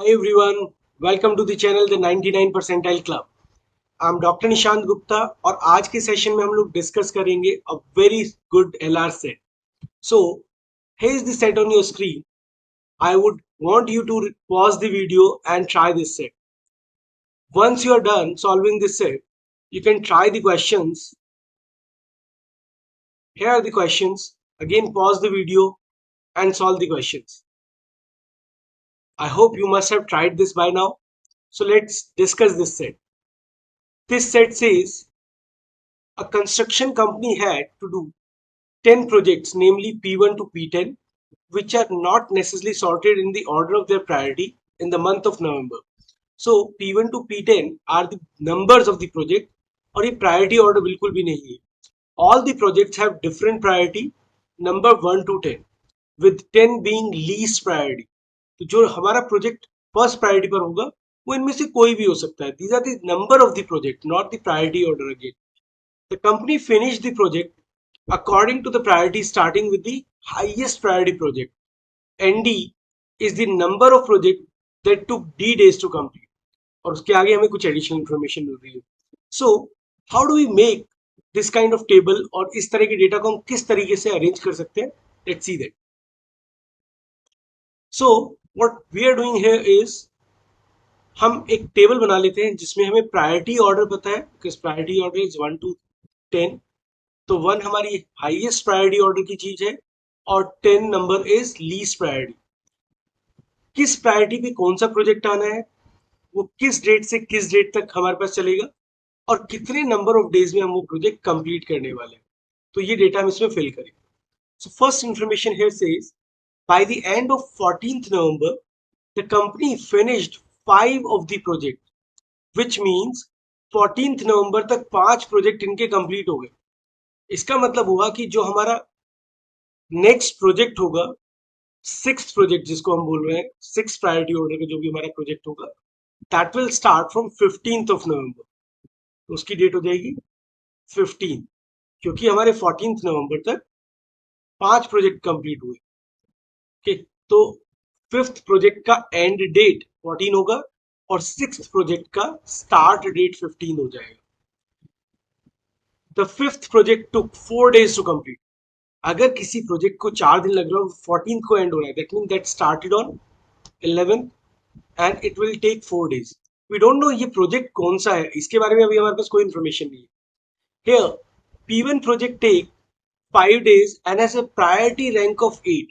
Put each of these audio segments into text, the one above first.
Hi everyone, welcome to the channel The 99 Percentile Club. I'm Dr. Nishant Gupta और आज के session में हम लोग डिस्कस करेंगे a very good LR set. So, here is the set on your screen. I would want you to pause the video and try this set. Once you are done solving this set, you can try the questions. Here are the questions. Again, pause the video and solve the questions. I hope you must have tried this by now. So let's discuss this set. This set says a construction company had to do 10 projects, namely P1 to P10, which are not necessarily sorted in the order of their priority in the month of November. So P1 to P10 are the numbers of the project और ये priority order बिल्कुल भी नहीं है. All the projects have different priority, number 1 to 10, with 10 being least priority. तो जो हमारा project first priority पर होगा वो इनमें से कोई भी हो सकता है. These are the number of the project, not the priority order again. The company finished the project according to the priority starting with the highest priority project. ND is the number of project that took D days to complete. और उसके आगे हमें कुछ additional information मिल रही है. So how do we make this kind of table और इस तरह के डेटा को हम किस तरीके से अरेंज कर सकते हैं? Let's see that. So what we are doing here is हम एक टेबल बना लेते हैं जिसमें हमें प्रायोरिटी ऑर्डर पता है, because priority order is 1 to 10. तो 1 हमारी हाईएस्ट प्रायोरिटी ऑर्डर की चीज है और 10 नंबर इज लीस्ट प्रायोरिटी. किस प्रायोरिटी पे कौन सा प्रोजेक्ट आना है, वो किस डेट से किस डेट तक हमारे पास चलेगा और कितने नंबर ऑफ डेज में हम वो प्रोजेक्ट कंप्लीट करने वाले हैं. तो ये डेटा हम इसमें फिल करेंगे. So first information here says by the end of 14th November the company finished 5 of the project, which means 14th नवंबर तक 5 प्रोजेक्ट इनके कंप्लीट हो गए. इसका मतलब हुआ कि जो हमारा नेक्स्ट प्रोजेक्ट होगा, सिक्स प्रोजेक्ट जिसको हम बोल रहे हैं, सिक्स प्रायोरिटी ऑर्डर का जो भी हमारा प्रोजेक्ट होगा, that will start from 15th of November. तो उसकी डेट हो जाएगी 15, क्योंकि हमारे 14th नवंबर तक 5 प्रोजेक्ट कंप्लीट हुए. ओके, तो फिफ्थ प्रोजेक्ट का एंड डेट 14 होगा और सिक्स प्रोजेक्ट का स्टार्ट डेट 15 हो जाएगा. The fifth project took 4 days to complete. अगर किसी प्रोजेक्ट को 4 दिन लग रहा है और 14th को एंड हो रहा है, that mean that started on 11th and it will take 4 days. We don't know ये प्रोजेक्ट कौन सा है, इसके बारे में अभी हमारे पास कोई इन्फॉर्मेशन नहीं है. Here P1 project take 5 days and has a priority rank of 8.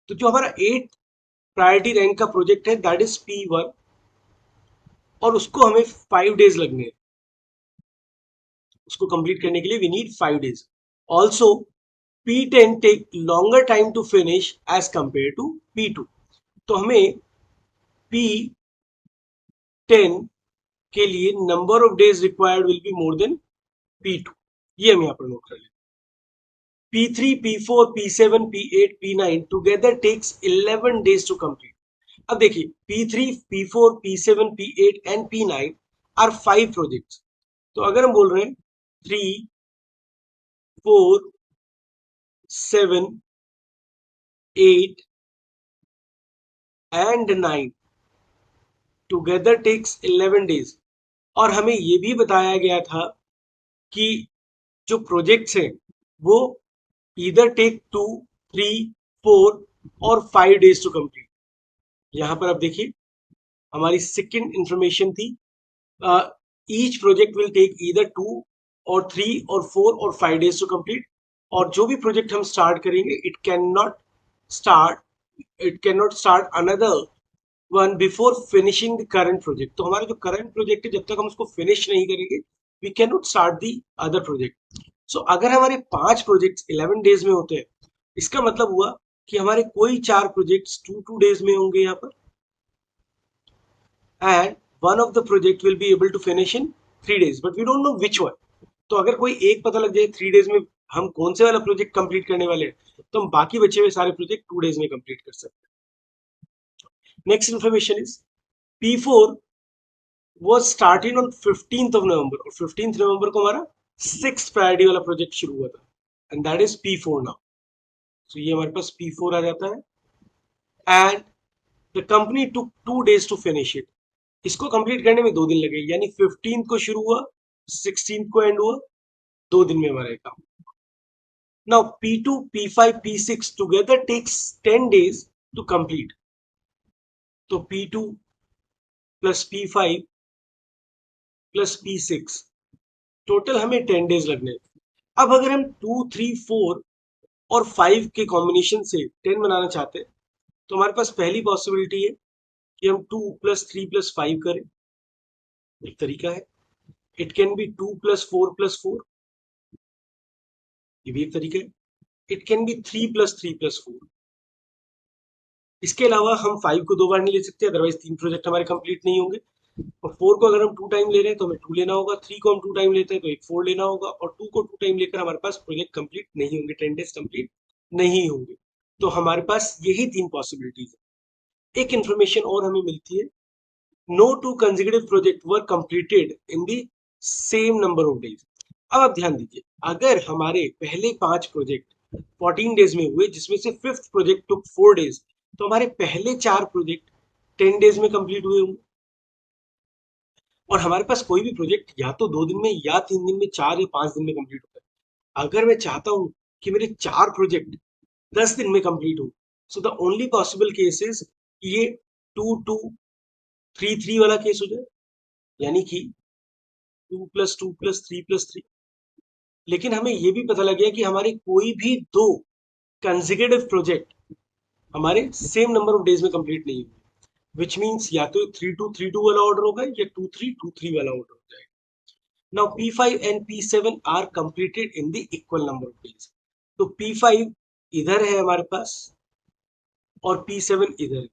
तो जो हमारा 8 प्रायोरिटी रैंक का प्रोजेक्ट है दैट इज P1 और उसको हमें 5 days लगने हैं. उसको कंप्लीट करने के लिए we need 5 days. Also P10 take longer time to finish as compared to P2. तो हमें P10 के लिए number of days required will be more than P2. ये हम यहाँ पर नोट कर लेते. P3, P4, P7, P8, P9 together takes 11 days to complete. अब देखिए P3, P4, P7, P8 and P9 are 5 projects. तो अगर हम बोल रहे हैं 3, 4, 7, 8 and 9 टुगेदर टेक्स 11 days. और हमें ये भी बताया गया था कि जो प्रोजेक्ट्स हैं वो इधर टेक 2, 3, 4 और 5 days टू कंप्लीट. यहां पर अब देखिए हमारी सेकेंड इंफॉर्मेशन थी, ईच प्रोजेक्ट विल टेक इधर 2 और 3 और 4 और 5 days टू कंप्लीट. और जो भी प्रोजेक्ट हम स्टार्ट करेंगे it can not start another one before finishing the current project. तो हमारा जो करंट प्रोजेक्ट है जब तक हम उसको फिनिश नहीं करेंगे we can not start the other project. So अगर हमारे 5 प्रोजेक्ट्स 11 डेज में होते हैं, इसका मतलब हुआ कि हमारे कोई 4 प्रोजेक्ट्स 2 डेज में होंगे यहाँ पर and one of the project will be able to finish in 3 days, but we don't know which one. तो अगर कोई एक पता लग जाए 3 days में हम कौन से वाला प्रोजेक्ट कंप्लीट करने वाले हैं, तो हम बाकी बचे हुए सारे प्रोजेक्ट 2 days में कंप्लीट कर सकते हैं. Next information is P4 was started on 15th of November और 15th नवंबर को हमारा 6th प्रायोरिटी वाला प्रोजेक्ट शुरू हुआ था and that is P4 now. So ये हमारे पास P4 आ जाता है. And the company took 2 days to finish it. इसको कंप्लीट करने में 2 दिन लगे, यानी 15 को शुरू हुआ, 16 को एंड हुआ, 2 दिन में हमारा काम। Now P2, P5, P6 together takes 10 days to complete. तो P2 plus P5 plus P6 total हमें 10 days लगने। अब अगर हम 2, 3, 4 और 5 के कॉम्बिनेशन से 10 बनाना चाहते हैं, तो हमारे पास पहली पॉसिबिलिटी है कि हम 2 प्लस 3 प्लस 5 करें, एक तरीका है। It can be 2 plus 4 plus 4, ये भी एक तरीका है। It can be 3 plus 3 plus 4। इसके अलावा हम 5 को 2 बार नहीं ले सकते, अदरवाइज 3 प्रोजेक्ट हमारे कंप्लीट नहीं होंगे। और 4 को अगर हम 2 टाइम ले रहे हैं तो हमें 2 लेना होगा, 3 को हम 2 टाइम लेते हैं तो एक 4 लेना होगा, और 2 को 2 टाइम लेकर हमारे पास प्रोजेक्ट कंप्लीट नहीं होंगे, 10 डेज कंप्लीट नहीं होंगे। तो हमारे पास यही 3 पॉसिबिलिटीज है। एक इंफॉर्मेशन और हमें मिलती है, no 2 consecutive project were completed in the same number of days. अब आप ध्यान दीजिए, अगर हमारे पहले 5 प्रोजेक्ट 14 डेज में हुए, जिसमें से 5th प्रोजेक्ट टुक 4 डेज, तो हमारे पहले 4 प्रोजेक्ट 10 डेज में कंप्लीट हुए होंगे। और हमारे पास कोई भी प्रोजेक्ट या तो 2 दिन में, या 3 दिन में, 4 या 5 दिन में कंप्लीट होता है। अगर मैं चाहता हूं कि मेरे 4 प्रोजेक्ट 10 दिन में कंप्लीट हो, so the only possible case is ये 2, 2, 3, 3 वाला केस हो जाए, यानी कि 2 प्लस 2 प्लस 3 प्लस 3। लेकिन हमें ये भी पता लग गया कि हमारे कोई भी 2 कंसेक्यूटिव प्रोजेक्ट हमारे सेम नंबर ऑफ डेज में कंप्लीट नहीं हुए, विच मीन्स या तो 3-2-3-2 वाला ऑर्डर होगा, या 2-3-2-3 वाला ऑर्डर हो जाएगा। Now P5 and P7 are completed in the equal number of days. तो P5 इधर है हमारे पास और P7 इधर है।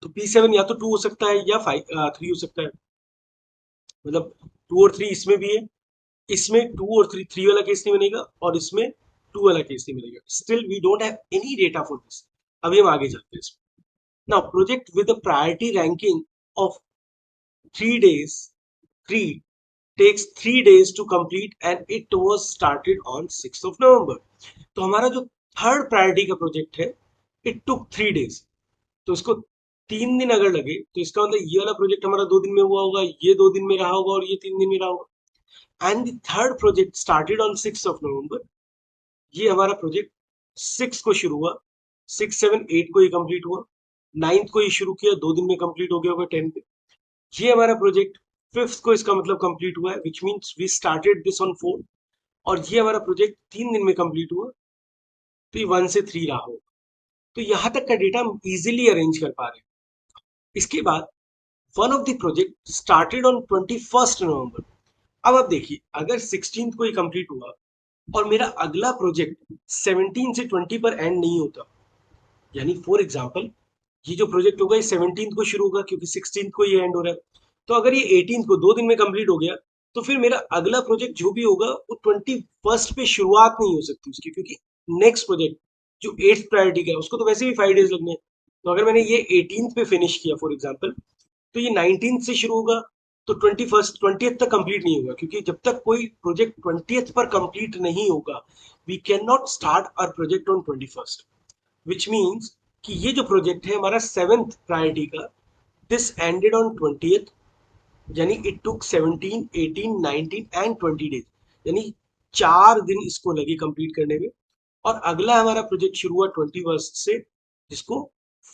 तो P7 या तो 2 हो सकता है या 3 हो सकता है, मतलब 2 और 3 इसमें भी है। इसमें 2 और 3 वाला केस नहीं बनेगा, और इसमें 2 वाला केस नहीं बनेगा। Still we don't have any data for this. अभी हम आगे चलते हैं इसमें। Now project with a priority ranking of 3 days 3 takes 3 days to complete and it was started on 6th of November. तो हमारा जो थर्ड प्रायोरिटी का प्रोजेक्ट है, इट टुक 3 days। तो इसको 3 दिन अगर लगे, तो इसका मतलब ये वाला प्रोजेक्ट हमारा 2 दिन में हुआ होगा, ये 2 दिन में रहा होगा, और ये 3 दिन में रहा होगा। And the third project started on 6th of November। ये हमारा प्रोजेक्ट 6 को शुरू हुआ, 6, 7, 8 को ये कंप्लीट हुआ, 9th को ये शुरू किया, 2 दिन में कंप्लीट हो गया होगा 10 पे। ये हमारा प्रोजेक्ट 5th को इसका मतलब कंप्लीट हुआ है, which means we started this on 4। और ये हमारा प्रोजेक्ट 3 दिन में कंप्लीट हुआ, तो ये 1 से 3 रहा होगा। तो यहाँ तक का डेटा हम इजीली अरेंज कर पा रहे हैं। इसके बाद one of the project started on 21st नवंबर। अब आप देखिए, अगर 16th को ये कंप्लीट हुआ और मेरा अगला प्रोजेक्ट 17 से 20 पर एंड नहीं होता, यानी फॉर एग्जांपल ये जो प्रोजेक्ट होगा ये 17th को शुरू होगा, क्योंकि 16th को ये एंड हो रहा है। तो अगर ये 18th को 2 दिन में कंप्लीट हो गया, तो फिर मेरा अगला प्रोजेक्ट जो भी होगा वो 21st पे शुरुआत नहीं हो सकती उसकी, क्योंकि नेक्स्ट प्रोजेक्ट जो 8th प्रायोरिटी का है उसको तो वैसे भी 5 डेज लगने हैं। तो अगर मैंने ये 18th पे फिनिश किया फॉर एग्जाम्पल, तो ये 19th से शुरू होगा, तो 20th तक कंप्लीट नहीं होगा, क्योंकि जब तक कोई प्रोजेक्ट 20th पर कंप्लीट नहीं होगा, we can not start our project on 21st। Which means कि ये जो प्रोजेक्ट है हमारा 7th प्रायोरिटी का, दिस एंडेड ऑन 20th, यानी इट टुक 17, 18, 19 एंड 20 डेज, यानी 4 दिन इसको लगे कंप्लीट करने में। और अगला हमारा प्रोजेक्ट शुरू हुआ 21st से, जिसको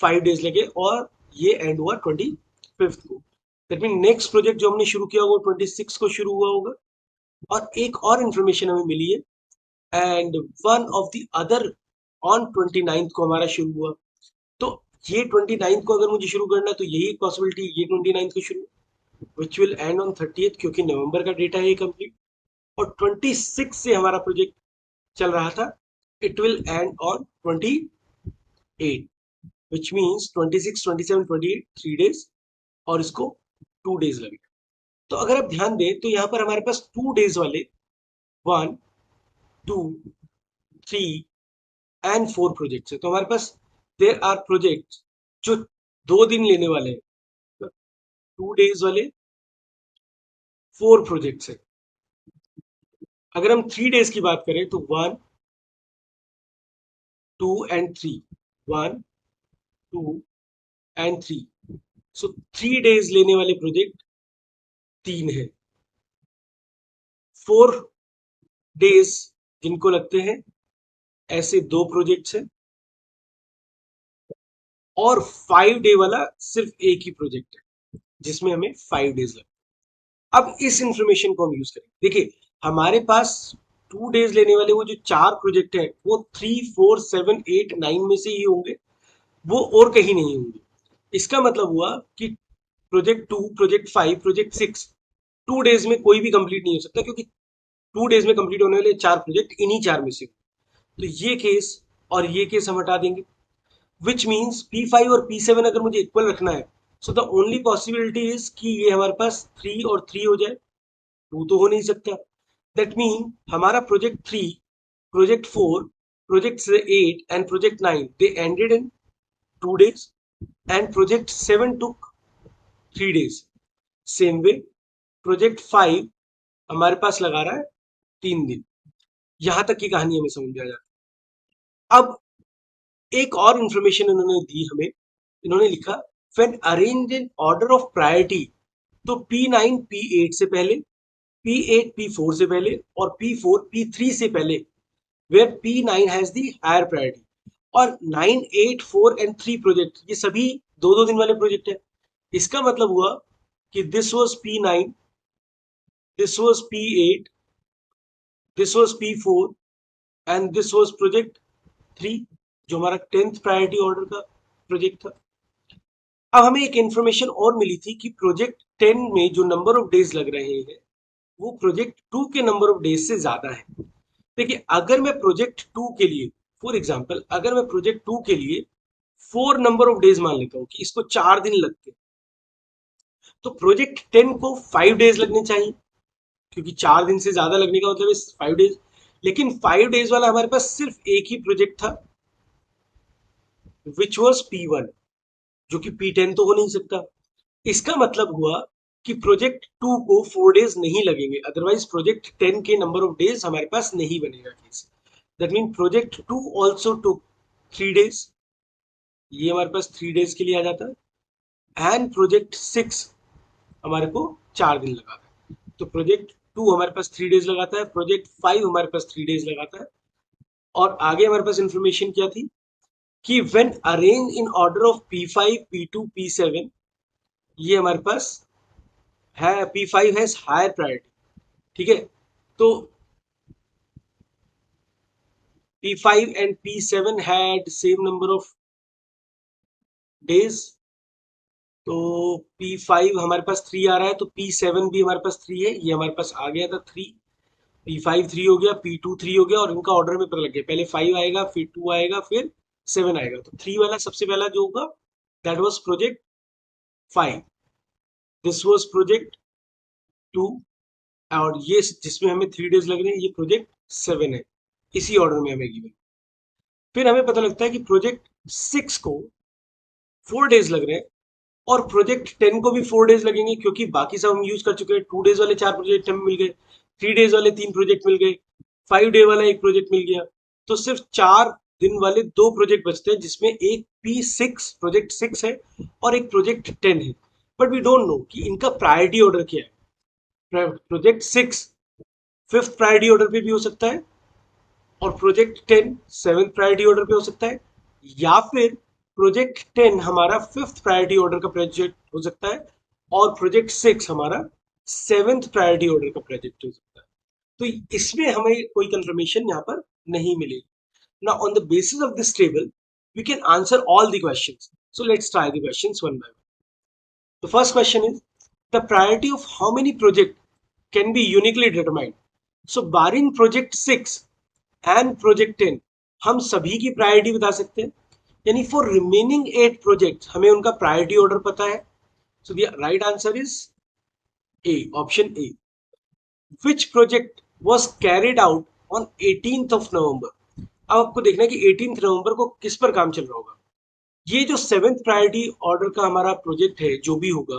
5 डेज लगे, और ये एंड हुआ 25th को। दैट मीन नेक्स्ट प्रोजेक्ट जो हमने शुरू किया होगा 26 को शुरू हुआ होगा। और एक और इंफॉर्मेशन हमें मिली है, and one of the other on 29th को हमारा शुरू हुआ। तो ये 29th को अगर मुझे शुरू करना है, तो यही पॉसिबिलिटी, ये 29th को शुरू, which will and on 30th, क्योंकि नवंबर का डेटा है कंप्लीट। और 26 से हमारा प्रोजेक्ट चल रहा था, it will and on 28, which means 26, 27, 28 3 days, और इसको 2 डेज लगे। तो अगर आप ध्यान दें तो यहाँ पर हमारे पास 2 डेज वाले 1, 2, 3 एंड 4 प्रोजेक्ट्स है। तो हमारे पास देयर आर प्रोजेक्ट्स जो 2 दिन लेने वाले हैं, 2 डेज वाले 4 प्रोजेक्ट्स है। अगर हम 3 डेज की बात करें तो 1, 2 एंड 3, 1, 2, एंड 3। सो 3 डेज लेने वाले प्रोजेक्ट 3 है। 4 डेज जिनको लगते हैं ऐसे 2 प्रोजेक्ट्स हैं, और 5 डे वाला सिर्फ एक ही प्रोजेक्ट है जिसमें हमें 5 डेज लगते हैं। अब इस इंफॉर्मेशन को हम यूज करेंगे। देखिए, हमारे पास 2 डेज लेने वाले वो जो 4 प्रोजेक्ट है वो 3, 4, 7, 8, 9 में से ही होंगे, वो और कहीं नहीं होंगे। इसका मतलब हुआ कि प्रोजेक्ट 2, प्रोजेक्ट 5, प्रोजेक्ट 6 2 डेज में कोई भी कंप्लीट नहीं हो सकता, क्योंकि 2 डेज में कंप्लीट होने वाले 4 प्रोजेक्ट इन्हीं 4 में से। तो ये केस और ये केस हम हटा देंगे, विच मीन्स P5 और P7 अगर मुझे इक्वल रखना है, so the only possibility is कि ये हमारे पास 3 और 3 हो जाए। 2 तो हो नहीं सकता। दैट मीन हमारा project 3, project 4, project 8 and project 9 they ended in 2 days, and project 7 took 3 days। Same way project 5 हमारे पास लगा रहा है 3 दिन। यहां तक की कहानी हमें समझ में आ जाती है। अब एक और इंफॉर्मेशन इन्होंने दी हमें। इन्होंने लिखा when arrange in order of priority, तो P9 P8 से पहले, P8 P4 से पहले और P4 P3 से पहले, where P9 has the higher priority. और 9, 8, 4 एंड 3 प्रोजेक्ट ये सभी 2-2 दिन वाले प्रोजेक्ट है। इसका मतलब हुआ कि this was P9, this was P8, this was P4 and this was project 3, जो हमारा 10th प्रायोरिटी ऑर्डर का प्रोजेक्ट था। अब हमें एक इंफॉर्मेशन और मिली थी कि प्रोजेक्ट 10 में जो नंबर ऑफ डेज लग रहे हैं वो प्रोजेक्ट 2 के नंबर ऑफ डेज से ज्यादा है। देखिए, अगर मैं प्रोजेक्ट 2 के लिए, फॉर एग्जांपल अगर मैं प्रोजेक्ट 2 के लिए 4 नंबर ऑफ डेज मान लेता हूं कि इसको 4 दिन लगते हैं, तो प्रोजेक्ट 10 को 5 डेज लगने चाहिए, क्योंकि 4 दिन से ज्यादा लगने का मतलब है 5 डेज। लेकिन 5 डेज वाला हमारे पास सिर्फ एक ही प्रोजेक्ट था, विच वॉज P1, जो कि P10 तो हो नहीं सकता। इसका मतलब हुआ कि प्रोजेक्ट 2 को 4 डेज नहीं लगेंगे, अदरवाइज प्रोजेक्ट 10 के नंबर ऑफ डेज हमारे पास नहीं बनेगा case. That mean project 2 also took 3 days, ये हमारे पास 3 डेज के लिए आ जाता है। एंड प्रोजेक्ट 6 हमारे को 4 दिन लगाता है। तो प्रोजेक्ट 2 हमारे पास 3 डेज लगाता है, प्रोजेक्ट 5 हमारे पास 3 डेज लगाता है। और आगे हमारे पास इंफॉर्मेशन क्या थी कि when arrange in order of P5, P2, P7, ये हमारे पास है P5 हैज हायर प्रायोरिटी। ठीक है, तो P5 and P7 had same number of days। तो P5 हमारे पास 3 आ रहा है, तो P7 भी हमारे पास 3 है, ये हमारे पास आ गया था 3। P5 3 हो गया, P2 3 हो गया, और इनका ऑर्डर में पता लग गया, पहले 5 आएगा, फिर 2 आएगा, फिर 7 आएगा। तो 3 वाला सबसे पहला जो होगा that was project 5, this was project 2, और ये जिसमें हमें 3 डेज लग रहे हैं ये प्रोजेक्ट 7 है। इसी ऑर्डर में हमें गिवन। फिर हमें पता लगता है कि प्रोजेक्ट 6 को 4 डेज लग रहे हैं, और प्रोजेक्ट 10 को भी 4 डेज लगेंगे, क्योंकि बाकी सब हम यूज कर चुके हैं। 2 डेज वाले 4 प्रोजेक्ट हमें मिल गए, 3 डेज वाले 3 प्रोजेक्ट मिल गए, 5 डे वाला एक प्रोजेक्ट मिल गया। तो सिर्फ 4 दिन वाले 2 प्रोजेक्ट बचते हैं, जिसमें एक P6 प्रोजेक्ट 6 है और एक प्रोजेक्ट 10 है। बट वी डोंट नो कि इनका प्रायोरिटी ऑर्डर क्या है। प्रोजेक्ट 6 5th प्रायोरिटी ऑर्डर पे भी हो सकता है, और प्रोजेक्ट 10 7th प्रायोरिटी ऑर्डर पे हो सकता है, या फिर प्रोजेक्ट 10 हमारा 5th प्रायोरिटी ऑर्डर का प्रोजेक्ट हो सकता है, और प्रोजेक्ट 6 हमारा 7th प्रायोरिटी ऑर्डर का प्रोजेक्ट हो सकता है। तो इसमें हमें कोई कंफर्मेशन यहाँ पर नहीं मिलेगी। Now, on the basis of this table, we can answer all the questions. So let's try the questions one by one. The first question is the priority of how many projects can be uniquely determined. So barring project 6 and project 10, हम सभी की priority बता सकते हैं, यानी for remaining 8 project हमें उनका priority order पता है। So the right answer is a, option A. Which project was carried out on 18th of November। अब आपको देखना है कि 18th नवंबर को किस पर काम चल रहा होगा। ये जो 7th प्रायोरिटी ऑर्डर का हमारा प्रोजेक्ट है जो भी होगा,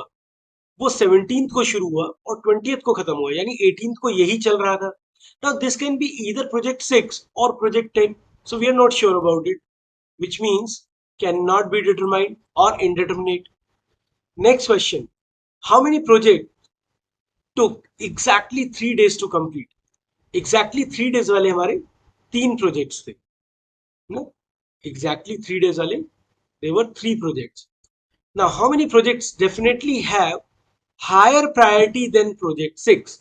वो 17th को शुरू हुआ और 20th को खत्म हुआ, यानी 18th को यही चल रहा था। Now this can be either project 6 or project 10, so we are not sure about it, which means cannot be determined or indeterminate. Next question, how many projects took exactly 3 days to complete? Exactly 3 days वाले हमारे 3 projects थे ना, exactly 3 days वाले, they were 3 projects. Now how many projects definitely have higher priority than project 6?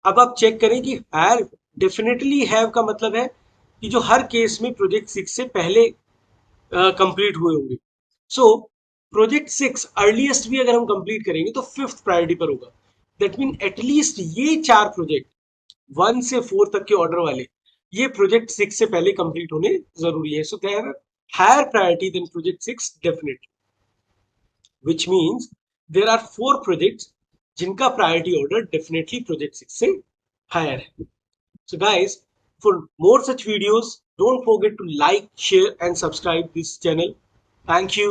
अब आप check करें कि higher definitely have का मतलब है कि जो हर केस में प्रोजेक्ट 6 से पहले कंप्लीट हुए होंगे. सो प्रोजेक्ट 6 अर्लीस्ट भी अगर हम कंप्लीट करेंगे तो 5th प्रायोरिटी पर होगा. दैट मीन एटलीस्ट ये 4 प्रोजेक्ट 1 से 4 तक के ऑर्डर वाले, ये प्रोजेक्ट 6 से पहले कंप्लीट होने जरूरी है. So they have higher priority than project 6 definitely, which means there are 4 projects जिनका प्रायोरिटी ऑर्डर डेफिनेटली प्रोजेक्ट 6 से हायर है. So guys, for more such videos, don't forget to like, share and subscribe this channel. Thank you.